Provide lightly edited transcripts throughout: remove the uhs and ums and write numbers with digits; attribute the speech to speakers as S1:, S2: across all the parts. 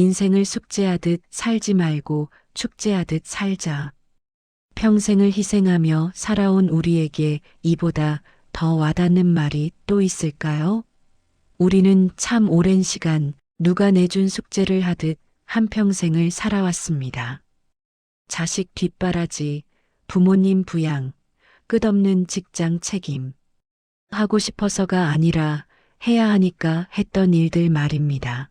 S1: 인생을 숙제하듯 살지 말고 축제하듯 살자. 평생을 희생하며 살아온 우리에게 이보다 더 와닿는 말이 또 있을까요? 우리는 참 오랜 시간 누가 내준 숙제를 하듯 한평생을 살아왔습니다. 자식 뒷바라지, 부모님 부양, 끝없는 직장 책임. 하고 싶어서가 아니라 해야 하니까 했던 일들 말입니다.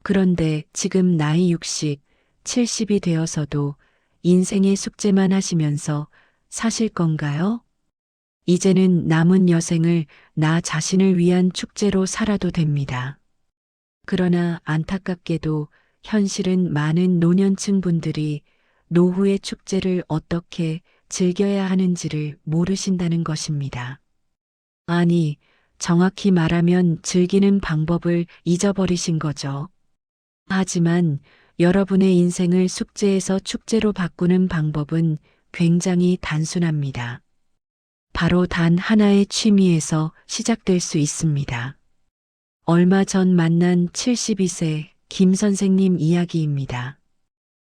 S1: 그런데 지금 나이 60, 70이 되어서도 인생의 숙제만 하시면서 사실 건가요? 이제는 남은 여생을 나 자신을 위한 축제로 살아도 됩니다. 그러나 안타깝게도 현실은 많은 노년층 분들이 노후의 축제를 어떻게 즐겨야 하는지를 모르신다는 것입니다. 아니, 정확히 말하면 즐기는 방법을 잊어버리신 거죠. 하지만 여러분의 인생을 숙제에서 축제로 바꾸는 방법은 굉장히 단순합니다. 바로 단 하나의 취미에서 시작될 수 있습니다. 얼마 전 만난 72세 김 선생님 이야기입니다.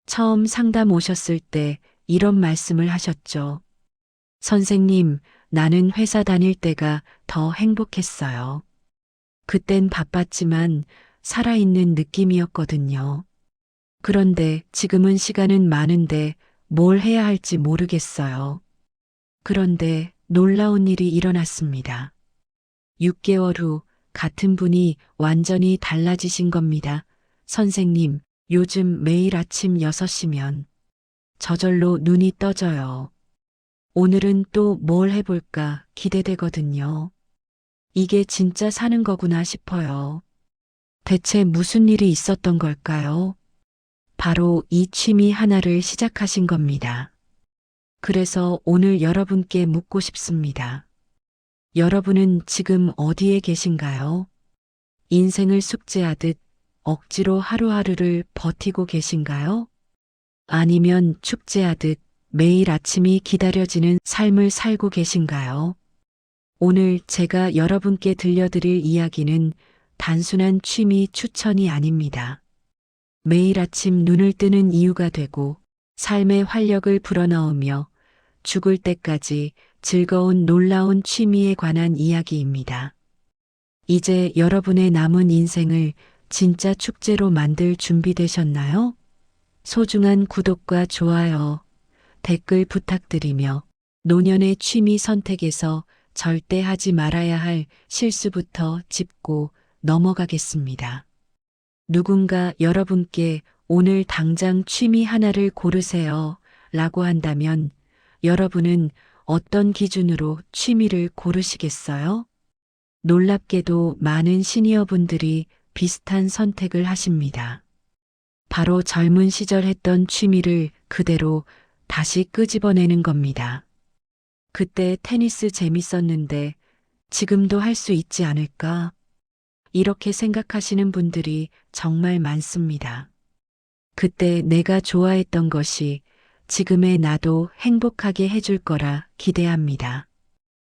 S1: 처음 상담 오셨을 때 이런 말씀을 하셨죠. 선생님, 나는 회사 다닐 때가 더 행복했어요. 그땐 바빴지만 살아있는 느낌이었거든요. 그런데 지금은 시간은 많은데 뭘 해야 할지 모르겠어요. 그런데 놀라운 일이 일어났습니다. 6개월 후 같은 분이 완전히 달라지신 겁니다. 선생님, 요즘 매일 아침 6시면 저절로 눈이 떠져요. 오늘은 또 뭘 해볼까 기대되거든요. 이게 진짜 사는 거구나 싶어요. 대체 무슨 일이 있었던 걸까요? 바로 이 취미 하나를 시작하신 겁니다. 그래서 오늘 여러분께 묻고 싶습니다. 여러분은 지금 어디에 계신가요? 인생을 숙제하듯 억지로 하루하루를 버티고 계신가요? 아니면 축제하듯 매일 아침이 기다려지는 삶을 살고 계신가요? 오늘 제가 여러분께 들려드릴 이야기는 단순한 취미 추천이 아닙니다. 매일 아침 눈을 뜨는 이유가 되고 삶의 활력을 불어넣으며 죽을 때까지 즐거운 놀라운 취미에 관한 이야기입니다. 이제 여러분의 남은 인생을 진짜 축제로 만들 준비되셨나요? 소중한 구독과 좋아요, 댓글 부탁드리며 노년의 취미 선택에서 절대 하지 말아야 할 실수부터 짚고 넘어가겠습니다. 누군가 여러분께 오늘 당장 취미 하나를 고르세요 라고 한다면 여러분은 어떤 기준으로 취미를 고르시겠어요? 놀랍게도 많은 시니어분들이 비슷한 선택을 하십니다. 바로 젊은 시절 했던 취미를 그대로 다시 끄집어내는 겁니다. 그때 테니스 재밌었는데 지금도 할 수 있지 않을까? 이렇게 생각하시는 분들이 정말 많습니다. 그때 내가 좋아했던 것이 지금의 나도 행복하게 해줄 거라 기대합니다.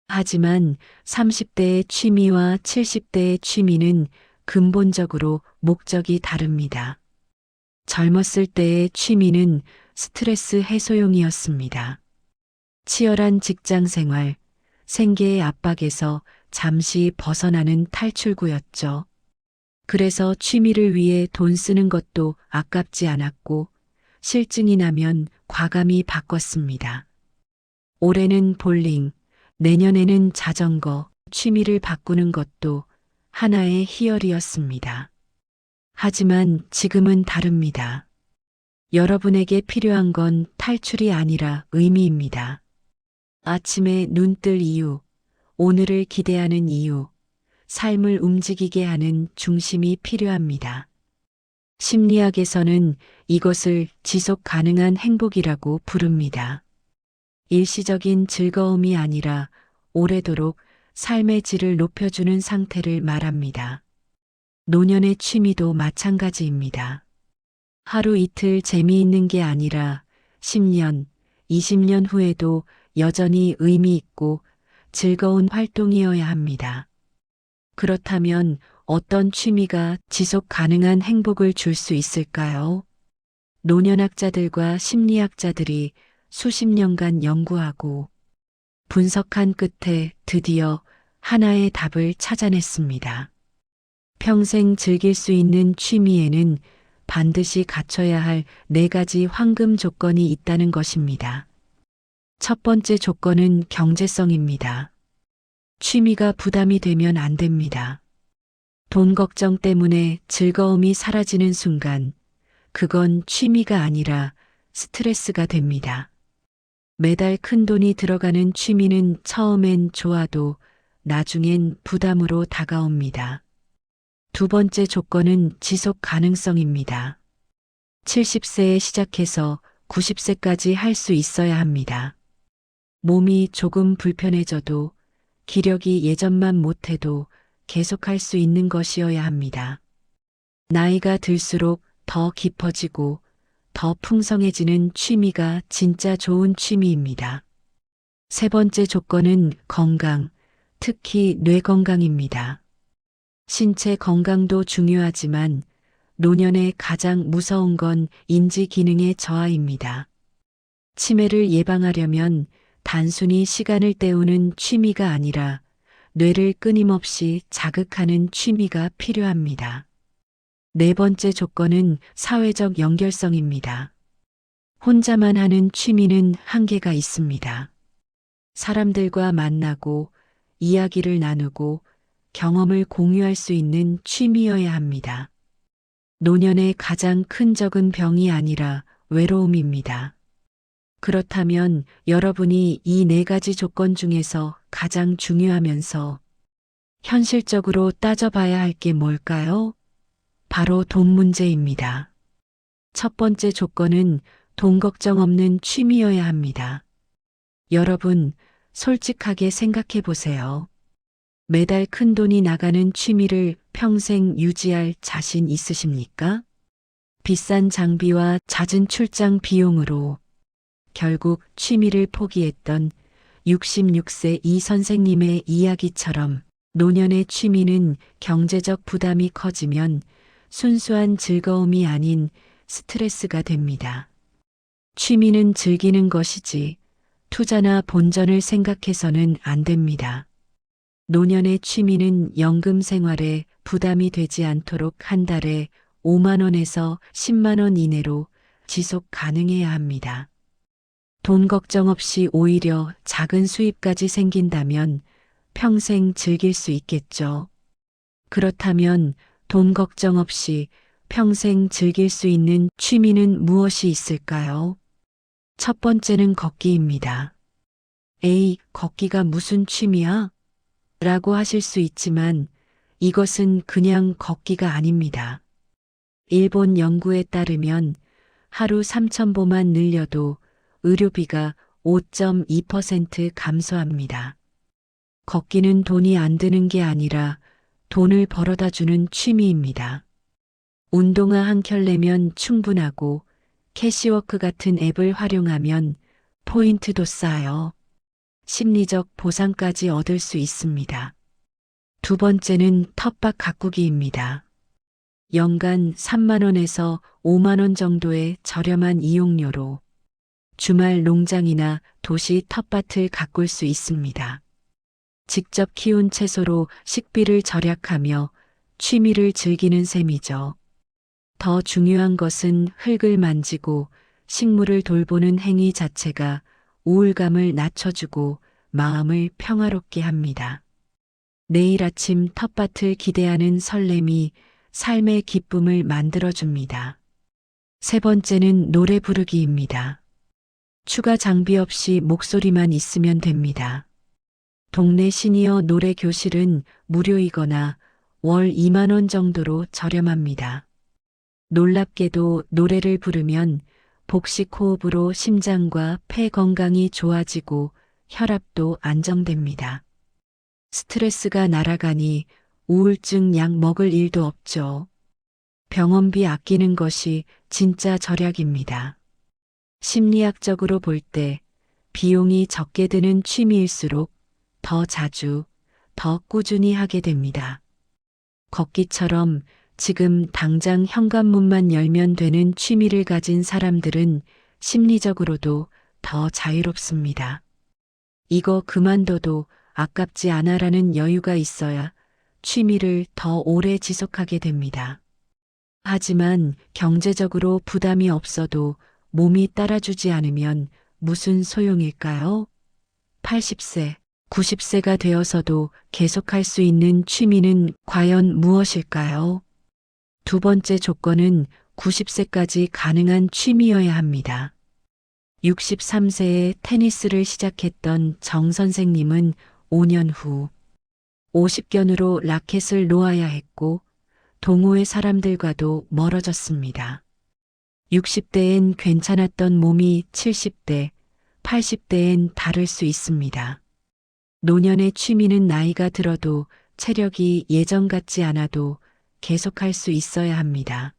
S1: 하지만 30대의 취미와 70대의 취미는 근본적으로 목적이 다릅니다. 젊었을 때의 취미는 스트레스 해소용이었습니다. 치열한 직장 생활, 생계의 압박에서 잠시 벗어나는 탈출구였죠. 그래서 취미를 위해 돈 쓰는 것도 아깝지 않았고 실증이 나면 과감히 바꿨습니다. 올해는 볼링, 내년에는 자전거, 취미를 바꾸는 것도 하나의 희열이었습니다. 하지만 지금은 다릅니다. 여러분에게 필요한 건 탈출이 아니라 의미입니다. 아침에 눈 뜰 이유, 오늘을 기대하는 이유, 삶을 움직이게 하는 중심이 필요합니다. 심리학에서는 이것을 지속 가능한 행복이라고 부릅니다. 일시적인 즐거움이 아니라 오래도록 삶의 질을 높여주는 상태를 말합니다. 노년의 취미도 마찬가지입니다. 하루 이틀 재미있는 게 아니라 10년, 20년 후에도 여전히 의미 있고 즐거운 활동이어야 합니다. 그렇다면 어떤 취미가 지속 가능한 행복을 줄 수 있을까요? 노년학자들과 심리학자들이 수십 년간 연구하고 분석한 끝에 드디어 하나의 답을 찾아냈습니다. 평생 즐길 수 있는 취미에는 반드시 갖춰야 할 4가지 황금 조건이 있다는 것입니다. 첫 번째 조건은 경제성입니다. 취미가 부담이 되면 안 됩니다. 돈 걱정 때문에 즐거움이 사라지는 순간, 그건 취미가 아니라 스트레스가 됩니다. 매달 큰 돈이 들어가는 취미는 처음엔 좋아도 나중엔 부담으로 다가옵니다. 두 번째 조건은 지속 가능성입니다. 70세에 시작해서 90세까지 할 수 있어야 합니다. 몸이 조금 불편해져도 기력이 예전만 못해도 계속할 수 있는 것이어야 합니다. 나이가 들수록 더 깊어지고 더 풍성해지는 취미가 진짜 좋은 취미입니다. 세 번째 조건은 건강, 특히 뇌 건강입니다. 신체 건강도 중요하지만 노년에 가장 무서운 건 인지 기능의 저하입니다. 치매를 예방하려면 단순히 시간을 때우는 취미가 아니라 뇌를 끊임없이 자극하는 취미가 필요합니다. 네 번째 조건은 사회적 연결성입니다. 혼자만 하는 취미는 한계가 있습니다. 사람들과 만나고 이야기를 나누고 경험을 공유할 수 있는 취미여야 합니다. 노년의 가장 큰 적은 병이 아니라 외로움입니다. 그렇다면 여러분이 이 4가지 조건 중에서 가장 중요하면서 현실적으로 따져봐야 할 게 뭘까요? 바로 돈 문제입니다. 첫 번째 조건은 돈 걱정 없는 취미여야 합니다. 여러분, 솔직하게 생각해 보세요. 매달 큰 돈이 나가는 취미를 평생 유지할 자신 있으십니까? 비싼 장비와 잦은 출장 비용으로 결국 취미를 포기했던 66세 이 선생님의 이야기처럼 노년의 취미는 경제적 부담이 커지면 순수한 즐거움이 아닌 스트레스가 됩니다. 취미는 즐기는 것이지 투자나 본전을 생각해서는 안 됩니다. 노년의 취미는 연금 생활에 부담이 되지 않도록 한 달에 5만 원에서 10만 원 이내로 지속 가능해야 합니다. 돈 걱정 없이 오히려 작은 수입까지 생긴다면 평생 즐길 수 있겠죠. 그렇다면 돈 걱정 없이 평생 즐길 수 있는 취미는 무엇이 있을까요? 첫 번째는 걷기입니다. 에이, 걷기가 무슨 취미야? 라고 하실 수 있지만 이것은 그냥 걷기가 아닙니다. 일본 연구에 따르면 하루 3,000보만 늘려도 의료비가 5.2% 감소합니다. 걷기는 돈이 안 드는 게 아니라 돈을 벌어다 주는 취미입니다. 운동화 한 켤 내면 충분하고 캐시워크 같은 앱을 활용하면 포인트도 쌓여 심리적 보상까지 얻을 수 있습니다. 두 번째는 텃밭 가꾸기입니다. 연간 3만 원에서 5만 원 정도의 저렴한 이용료로 주말 농장이나 도시 텃밭을 가꿀 수 있습니다. 직접 키운 채소로 식비를 절약하며 취미를 즐기는 셈이죠. 더 중요한 것은 흙을 만지고 식물을 돌보는 행위 자체가 우울감을 낮춰주고 마음을 평화롭게 합니다. 내일 아침 텃밭을 기대하는 설렘이 삶의 기쁨을 만들어줍니다. 세 번째는 노래 부르기입니다. 추가 장비 없이 목소리만 있으면 됩니다. 동네 시니어 노래 교실은 무료이거나 월 2만 원 정도로 저렴합니다. 놀랍게도 노래를 부르면 복식 호흡으로 심장과 폐 건강이 좋아지고 혈압도 안정됩니다. 스트레스가 날아가니 우울증 약 먹을 일도 없죠. 병원비 아끼는 것이 진짜 절약입니다. 심리학적으로 볼 때 비용이 적게 드는 취미일수록 더 자주, 더 꾸준히 하게 됩니다. 걷기처럼 지금 당장 현관문만 열면 되는 취미를 가진 사람들은 심리적으로도 더 자유롭습니다. 이거 그만둬도 아깝지 않아라는 여유가 있어야 취미를 더 오래 지속하게 됩니다. 하지만 경제적으로 부담이 없어도 몸이 따라주지 않으면 무슨 소용일까요? 80세, 90세가 되어서도 계속할 수 있는 취미는 과연 무엇일까요? 두 번째 조건은 90세까지 가능한 취미여야 합니다. 63세에 테니스를 시작했던 정 선생님은 5년 후 50견으로 라켓을 놓아야 했고 동호회 사람들과도 멀어졌습니다. 60대엔 괜찮았던 몸이 70대, 80대엔 다를 수 있습니다. 노년의 취미는 나이가 들어도 체력이 예전 같지 않아도 계속할 수 있어야 합니다.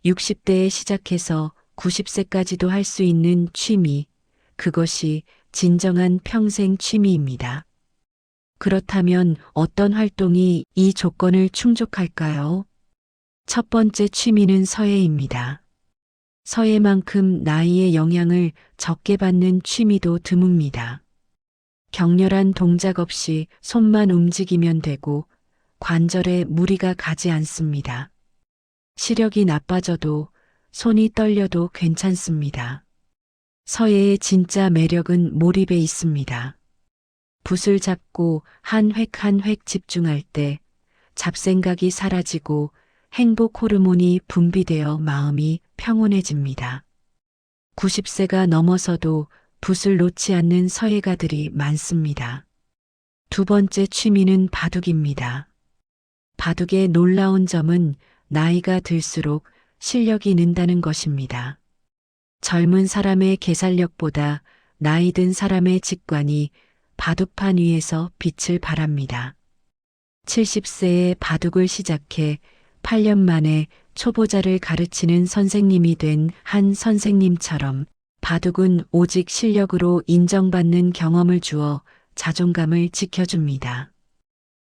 S1: 60대에 시작해서 90세까지도 할 수 있는 취미, 그것이 진정한 평생 취미입니다. 그렇다면 어떤 활동이 이 조건을 충족할까요? 첫 번째 취미는 서예입니다. 서예만큼 나이의 영향을 적게 받는 취미도 드뭅니다. 격렬한 동작 없이 손만 움직이면 되고 관절에 무리가 가지 않습니다. 시력이 나빠져도 손이 떨려도 괜찮습니다. 서예의 진짜 매력은 몰입에 있습니다. 붓을 잡고 한 획 한 획 집중할 때 잡생각이 사라지고 행복 호르몬이 분비되어 마음이 평온해집니다. 90세가 넘어서도 붓을 놓지 않는 서예가들이 많습니다. 두 번째 취미는 바둑입니다. 바둑의 놀라운 점은 나이가 들수록 실력이 는다는 것입니다. 젊은 사람의 계산력보다 나이 든 사람의 직관이 바둑판 위에서 빛을 발합니다. 70세에 바둑을 시작해 8년 만에 초보자를 가르치는 선생님이 된 한 선생님처럼 바둑은 오직 실력으로 인정받는 경험을 주어 자존감을 지켜줍니다.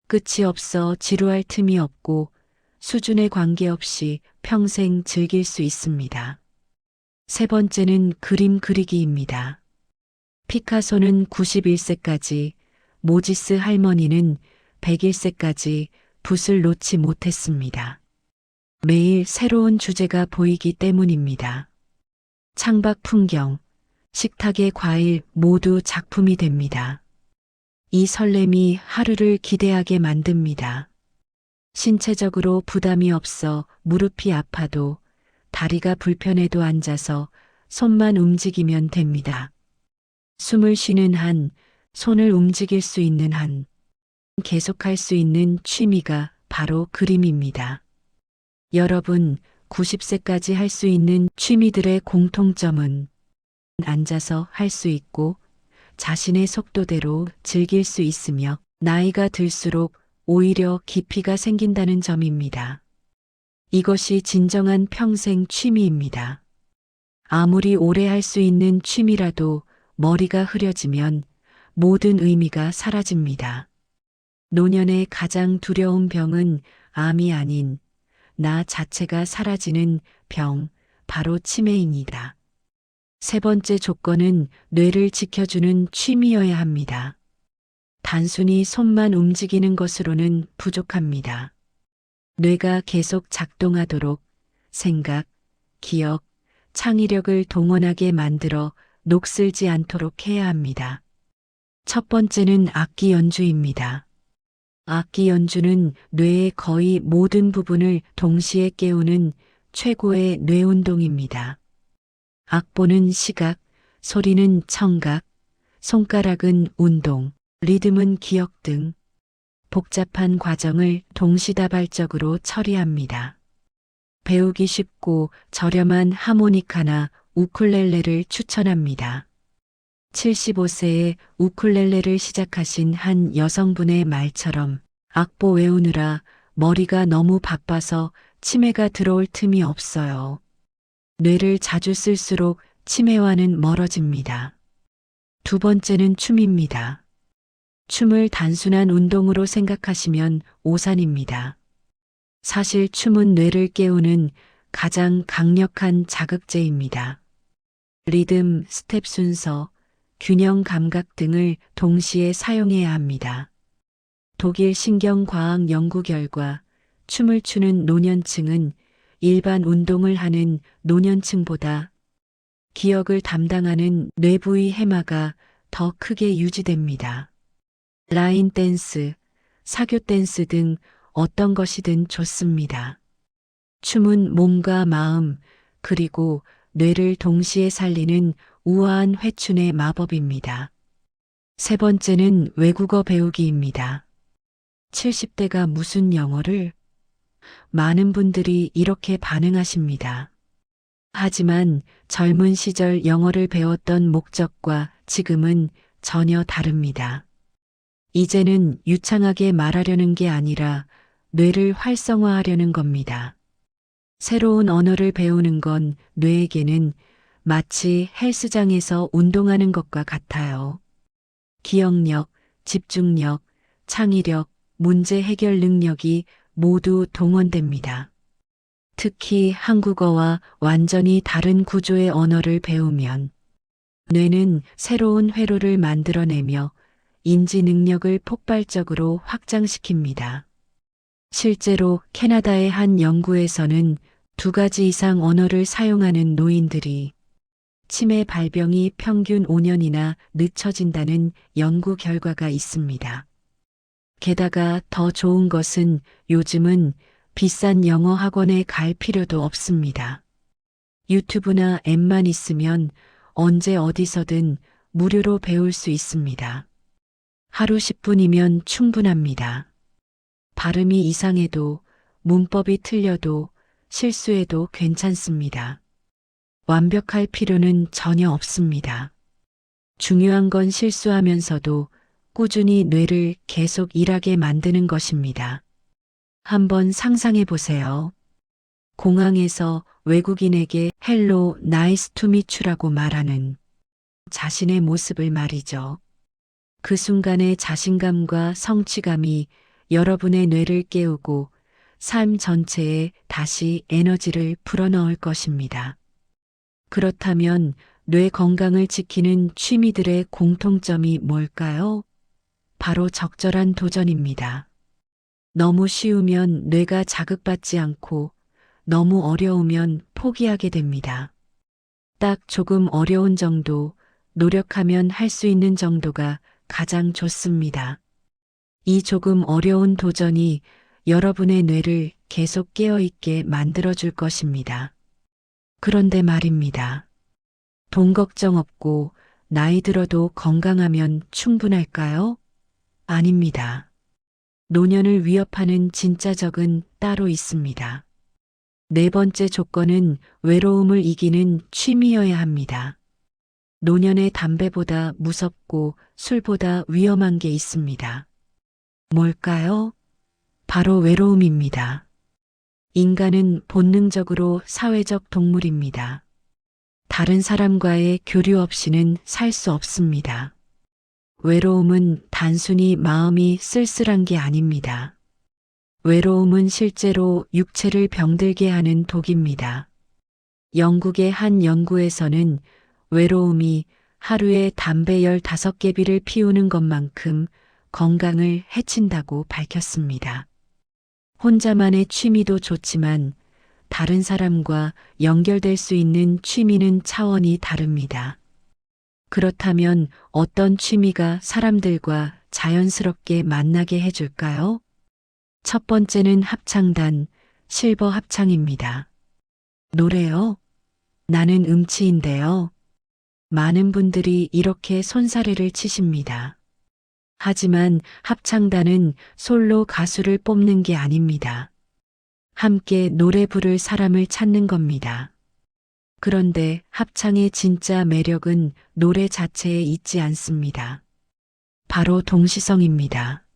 S1: 끝이 없어 지루할 틈이 없고 수준에 관계없이 평생 즐길 수 있습니다. 세 번째는 그림 그리기입니다. 피카소는 91세까지, 모지스 할머니는 101세까지 붓을 놓지 못했습니다. 매일 새로운 주제가 보이기 때문입니다. 창밖 풍경, 식탁의 과일 모두 작품이 됩니다. 이 설렘이 하루를 기대하게 만듭니다. 신체적으로 부담이 없어 무릎이 아파도 다리가 불편해도 앉아서 손만 움직이면 됩니다. 숨을 쉬는 한, 손을 움직일 수 있는 한, 계속할 수 있는 취미가 바로 그림입니다. 여러분, 90세까지 할 수 있는 취미들의 공통점은 앉아서 할 수 있고 자신의 속도대로 즐길 수 있으며 나이가 들수록 오히려 깊이가 생긴다는 점입니다. 이것이 진정한 평생 취미입니다. 아무리 오래 할 수 있는 취미라도 머리가 흐려지면 모든 의미가 사라집니다. 노년의 가장 두려운 병은 암이 아닌 나 자체가 사라지는 병, 바로 치매입니다. 세 번째 조건은 뇌를 지켜주는 취미여야 합니다. 단순히 손만 움직이는 것으로는 부족합니다. 뇌가 계속 작동하도록 생각, 기억, 창의력을 동원하게 만들어 녹슬지 않도록 해야 합니다. 첫 번째는 악기 연주입니다. 악기 연주는 뇌의 거의 모든 부분을 동시에 깨우는 최고의 뇌 운동입니다. 악보는 시각, 소리는 청각, 손가락은 운동, 리듬은 기억 등 복잡한 과정을 동시다발적으로 처리합니다. 배우기 쉽고 저렴한 하모니카나 우쿨렐레를 추천합니다. 75세에 우쿨렐레를 시작하신 한 여성분의 말처럼 악보 외우느라 머리가 너무 바빠서 치매가 들어올 틈이 없어요. 뇌를 자주 쓸수록 치매와는 멀어집니다. 두 번째는 춤입니다. 춤을 단순한 운동으로 생각하시면 오산입니다. 사실 춤은 뇌를 깨우는 가장 강력한 자극제입니다. 리듬, 스텝 순서, 균형 감각 등을 동시에 사용해야 합니다. 독일 신경과학 연구 결과 춤을 추는 노년층은 일반 운동을 하는 노년층보다 기억을 담당하는 뇌부위 해마가 더 크게 유지됩니다. 라인 댄스, 사교 댄스 등 어떤 것이든 좋습니다. 춤은 몸과 마음, 그리고 뇌를 동시에 살리는 우아한 회춘의 마법입니다. 세 번째는 외국어 배우기입니다. 70대가 무슨 영어를? 많은 분들이 이렇게 반응하십니다. 하지만 젊은 시절 영어를 배웠던 목적과 지금은 전혀 다릅니다. 이제는 유창하게 말하려는 게 아니라 뇌를 활성화하려는 겁니다. 새로운 언어를 배우는 건 뇌에게는 마치 헬스장에서 운동하는 것과 같아요. 기억력, 집중력, 창의력, 문제 해결 능력이 모두 동원됩니다. 특히 한국어와 완전히 다른 구조의 언어를 배우면 뇌는 새로운 회로를 만들어내며 인지 능력을 폭발적으로 확장시킵니다. 실제로 캐나다의 한 연구에서는 2가지 이상 언어를 사용하는 노인들이 치매 발병이 평균 5년이나 늦춰진다는 연구 결과가 있습니다. 게다가 더 좋은 것은 요즘은 비싼 영어 학원에 갈 필요도 없습니다. 유튜브나 앱만 있으면 언제 어디서든 무료로 배울 수 있습니다. 하루 10분이면 충분합니다. 발음이 이상해도 문법이 틀려도 실수해도 괜찮습니다. 완벽할 필요는 전혀 없습니다. 중요한 건 실수하면서도 꾸준히 뇌를 계속 일하게 만드는 것입니다. 한번 상상해 보세요. 공항에서 외국인에게 헬로 나이스 투 미츄라고 말하는 자신의 모습을 말이죠. 그 순간의 자신감과 성취감이 여러분의 뇌를 깨우고 삶 전체에 다시 에너지를 불어넣을 것입니다. 그렇다면 뇌 건강을 지키는 취미들의 공통점이 뭘까요? 바로 적절한 도전입니다. 너무 쉬우면 뇌가 자극받지 않고 너무 어려우면 포기하게 됩니다. 딱 조금 어려운 정도, 노력하면 할 수 있는 정도가 가장 좋습니다. 이 조금 어려운 도전이 여러분의 뇌를 계속 깨어있게 만들어줄 것입니다. 그런데 말입니다. 돈 걱정 없고 나이 들어도 건강하면 충분할까요? 아닙니다. 노년을 위협하는 진짜 적은 따로 있습니다. 네 번째 조건은 외로움을 이기는 취미여야 합니다. 노년의 담배보다 무섭고 술보다 위험한 게 있습니다. 뭘까요? 바로 외로움입니다. 인간은 본능적으로 사회적 동물입니다. 다른 사람과의 교류 없이는 살 수 없습니다. 외로움은 단순히 마음이 쓸쓸한 게 아닙니다. 외로움은 실제로 육체를 병들게 하는 독입니다. 영국의 한 연구에서는 외로움이 하루에 담배 15개비를 피우는 것만큼 건강을 해친다고 밝혔습니다. 혼자만의 취미도 좋지만 다른 사람과 연결될 수 있는 취미는 차원이 다릅니다. 그렇다면 어떤 취미가 사람들과 자연스럽게 만나게 해줄까요? 첫 번째는 합창단, 실버 합창입니다. 노래요? 나는 음치인데요. 많은 분들이 이렇게 손사래를 치십니다. 하지만 합창단은 솔로 가수를 뽑는 게 아닙니다. 함께 노래 부를 사람을 찾는 겁니다. 그런데 합창의 진짜 매력은 노래 자체에 있지 않습니다. 바로 동시성입니다.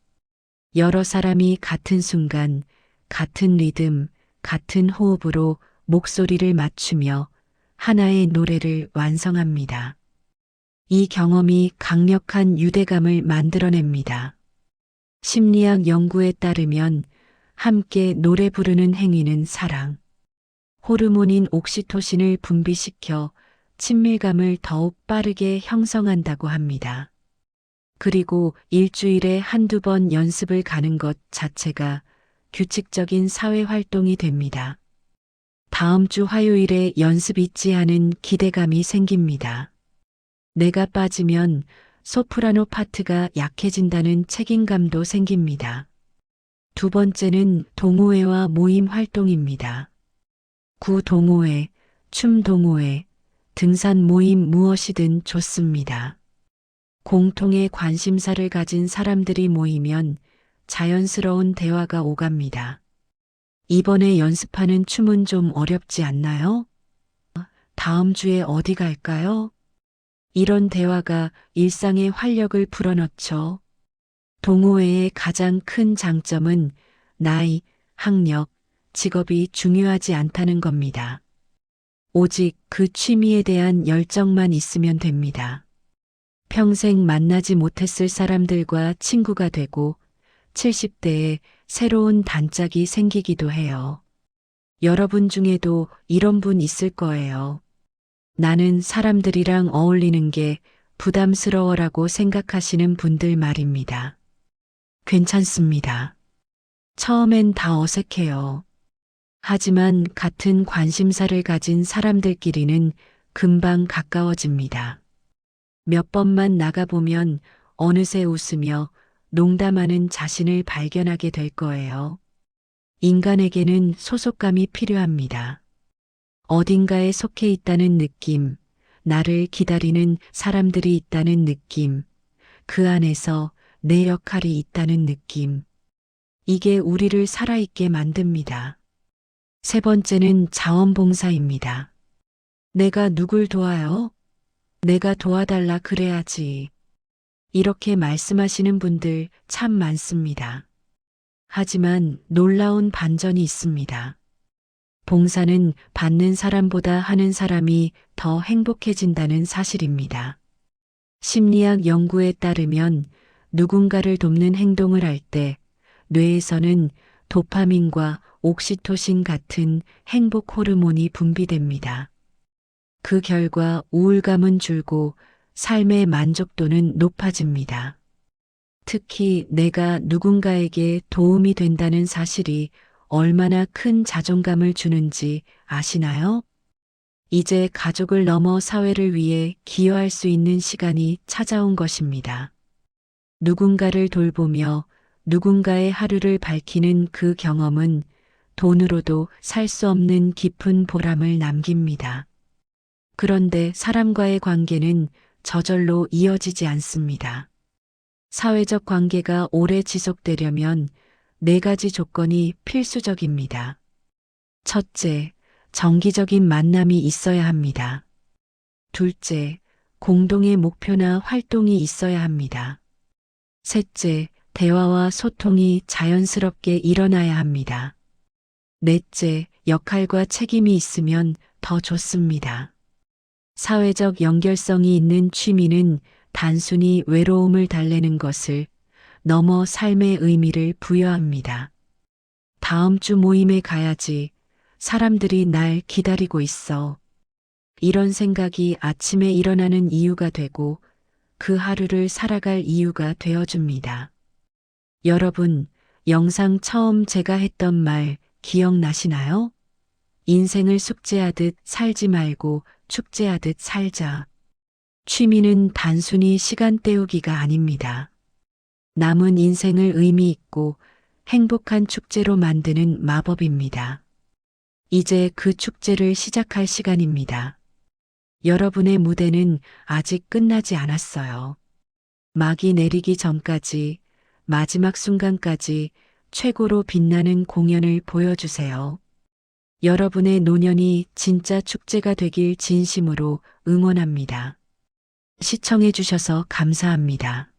S1: 여러 사람이 같은 순간, 같은 리듬, 같은 호흡으로 목소리를 맞추며 하나의 노래를 완성합니다. 이 경험이 강력한 유대감을 만들어냅니다. 심리학 연구에 따르면 함께 노래 부르는 행위는 사랑. 호르몬인 옥시토신을 분비시켜 친밀감을 더욱 빠르게 형성한다고 합니다. 그리고 일주일에 한두 번 연습을 가는 것 자체가 규칙적인 사회 활동이 됩니다. 다음 주 화요일에 연습 있지 하는 기대감이 생깁니다. 내가 빠지면 소프라노 파트가 약해진다는 책임감도 생깁니다. 두 번째는 동호회와 모임 활동입니다. 구 동호회, 춤 동호회, 등산 모임 무엇이든 좋습니다. 공통의 관심사를 가진 사람들이 모이면 자연스러운 대화가 오갑니다. 이번에 연습하는 춤은 좀 어렵지 않나요? 다음 주에 어디 갈까요? 이런 대화가 일상의 활력을 불어넣죠. 동호회의 가장 큰 장점은 나이, 학력, 직업이 중요하지 않다는 겁니다. 오직 그 취미에 대한 열정만 있으면 됩니다. 평생 만나지 못했을 사람들과 친구가 되고 70대에 새로운 단짝이 생기기도 해요. 여러분 중에도 이런 분 있을 거예요. 나는 사람들이랑 어울리는 게 부담스러워라고 생각하시는 분들 말입니다. 괜찮습니다. 처음엔 다 어색해요. 하지만 같은 관심사를 가진 사람들끼리는 금방 가까워집니다. 몇 번만 나가보면 어느새 웃으며 농담하는 자신을 발견하게 될 거예요. 인간에게는 소속감이 필요합니다. 어딘가에 속해 있다는 느낌, 나를 기다리는 사람들이 있다는 느낌, 그 안에서 내 역할이 있다는 느낌. 이게 우리를 살아있게 만듭니다. 세 번째는 자원봉사입니다. 내가 누굴 도와요? 내가 도와달라 그래야지. 이렇게 말씀하시는 분들 참 많습니다. 하지만 놀라운 반전이 있습니다. 봉사는 받는 사람보다 하는 사람이 더 행복해진다는 사실입니다. 심리학 연구에 따르면 누군가를 돕는 행동을 할 때 뇌에서는 도파민과 옥시토신 같은 행복 호르몬이 분비됩니다. 그 결과 우울감은 줄고 삶의 만족도는 높아집니다. 특히 내가 누군가에게 도움이 된다는 사실이 얼마나 큰 자존감을 주는지 아시나요? 이제 가족을 넘어 사회를 위해 기여할 수 있는 시간이 찾아온 것입니다. 누군가를 돌보며 누군가의 하루를 밝히는 그 경험은 돈으로도 살 수 없는 깊은 보람을 남깁니다. 그런데 사람과의 관계는 저절로 이어지지 않습니다. 사회적 관계가 오래 지속되려면 4가지 조건이 필수적입니다. 첫째, 정기적인 만남이 있어야 합니다. 둘째, 공동의 목표나 활동이 있어야 합니다. 셋째, 대화와 소통이 자연스럽게 일어나야 합니다. 넷째, 역할과 책임이 있으면 더 좋습니다. 사회적 연결성이 있는 취미는 단순히 외로움을 달래는 것을 넘어 삶의 의미를 부여합니다. 다음 주 모임에 가야지. 사람들이 날 기다리고 있어. 이런 생각이 아침에 일어나는 이유가 되고 그 하루를 살아갈 이유가 되어줍니다. 여러분, 영상 처음 제가 했던 말 기억나시나요? 인생을 숙제하듯 살지 말고 축제하듯 살자. 취미는 단순히 시간 때우기가 아닙니다. 남은 인생을 의미 있고 행복한 축제로 만드는 마법입니다. 이제 그 축제를 시작할 시간입니다. 여러분의 무대는 아직 끝나지 않았어요. 막이 내리기 전까지, 마지막 순간까지 최고로 빛나는 공연을 보여주세요. 여러분의 노년이 진짜 축제가 되길 진심으로 응원합니다. 시청해 주셔서 감사합니다.